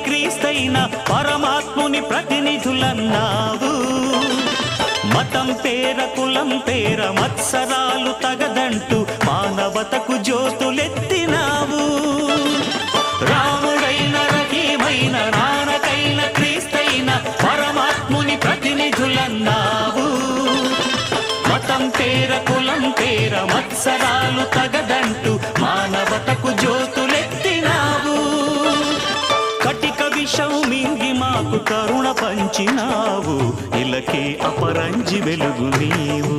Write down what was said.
క్రీస్తైన పరమాత్ముని ప్రతినిధులన్నావు. మతం పేర కులం పేర మత్సరాలు తగదంటూ మానవతకు జ్యోతులెత్తినావు. రాముడైన రహీమైన నానకైన క్రీస్తైన పరమాత్ముని ప్రతినిధులన్నావు. మతం పేర కులం పేర మత్సరాలు తగదంటూ మానవతకు జ్యోతులెత్తినావు. కటిక విషం మింగి మాకు కరుణ పంచినావు. ఇలకే అపరంజి వెలుగు నీవు.